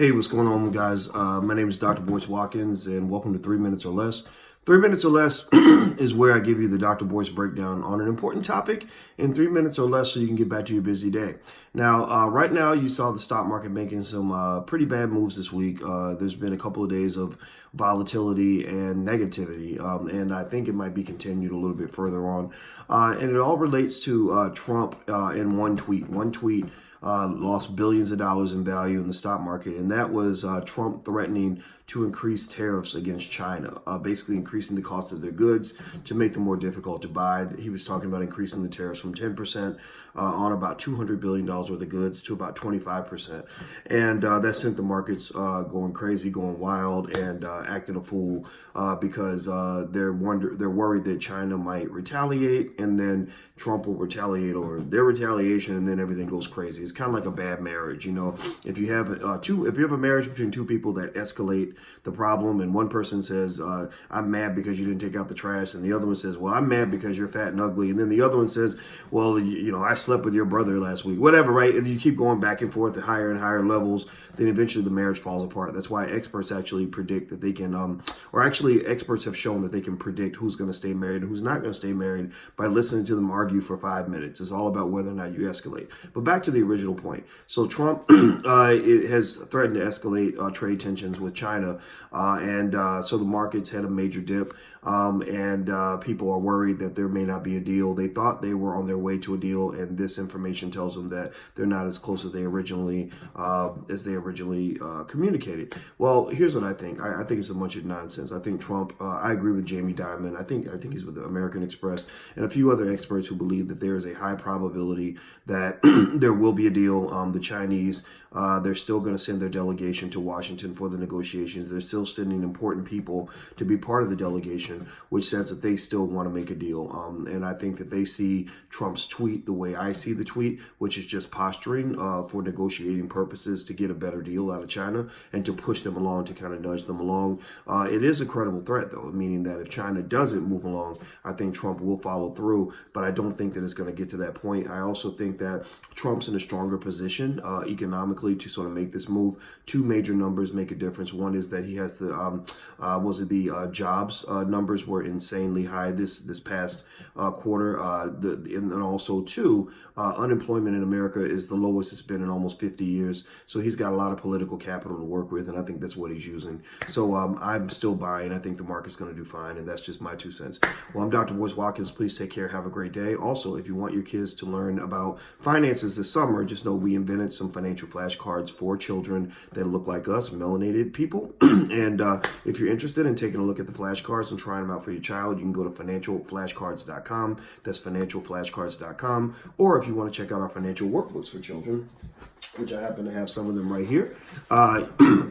Hey, what's going on, guys? My name is Dr. Boyce Watkins, and welcome to 3 Minutes or Less. 3 Minutes or Less is where I give you the Dr. Boyce breakdown on an important topic in 3 minutes or less so you can get back to your busy day. Now, right now, you saw the stock market making some pretty bad moves this week. There's been a couple of days of volatility and negativity, and I think it might be continued a little bit further on. And it all relates to Trump in one tweet. One tweet lost billions of dollars in value in the stock market, and that was Trump threatening to increase tariffs against China, basically increasing the cost of their goods to make them more difficult to buy. He was talking about increasing the tariffs from 10% on about $200 billion worth of goods to about 25%. And that sent the markets going crazy, going wild, and acting a fool because they're worried that China might retaliate, and then Trump will retaliate over their retaliation, and then everything goes crazy. It's kind of like a bad marriage, you know. If you have a marriage between two people that escalate the problem, and one person says, "I'm mad because you didn't take out the trash," and the other one says, "Well, I'm mad because you're fat and ugly," and then the other one says, "Well, I slept with your brother last week," whatever, right? And you keep going back and forth at higher and higher levels, then eventually the marriage falls apart. That's why experts actually predict that they can, experts have shown that they can predict who's going to stay married and who's not going to stay married by listening to them argue for 5 minutes. It's all about whether or not you escalate. But back to the original point. So Trump it has threatened to escalate trade tensions with China, so the markets had a major dip, and people are worried that there may not be a deal. They thought they were on their way to a deal, and this information tells them that they're not as close as they originally communicated. Well, here's what I think. I think it's a bunch of nonsense. I think Trump. I agree with Jamie Dimon. I think he's with the American Express and a few other experts who believe that there is a high probability that there will be a deal. The Chinese, they're still going to send their delegation to Washington for the negotiations. They're still sending important people to be part of the delegation, which says that they still want to make a deal. And I think that they see Trump's tweet the way I see the tweet, which is just posturing for negotiating purposes to get a better deal out of China and to push them along, to kind of nudge them along. It is a credible threat, though, meaning that if China doesn't move along, I think Trump will follow through, but I don't think that it's going to get to that point. I also think that Trump's in a stronger position economically to sort of make this move. Two major numbers make a difference. One is that he has the jobs numbers were insanely high this past quarter, and also two, unemployment in America is the lowest it's been in almost 50 years. So he's got a lot of political capital to work with, and I think that's what he's using. So I'm still buying. I think the market's going to do fine, and that's just my 2 cents. Well, I'm Dr. Boyce Watkins. Please take care. Have a great day. Also, if you want your kids to learn about finances this summer, just know we invented some financial flashcards for children that look like us, melanated people. And if you're interested in taking a look at the flashcards and trying them out for your child, you can go to financialflashcards.com. That's financialflashcards.com. Or if you want to check out our financial workbooks for children, which I happen to have some of them right here,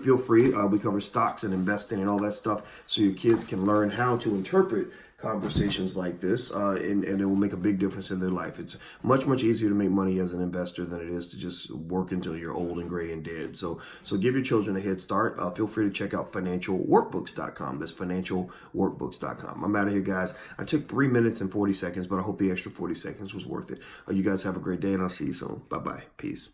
feel free. We cover stocks and investing and all that stuff so your kids can learn how to interpret conversations like this, and it will make a big difference in their life. It's much, much easier to make money as an investor than it is to just work until you're old and gray and dead. So give your children a head start. Feel free to check out financialworkbooks.com. That's financialworkbooks.com. I'm out of here, guys. I took 3 minutes and 40 seconds, but I hope the extra 40 seconds was worth it. You guys have a great day, and I'll see you soon. Bye-bye. Peace.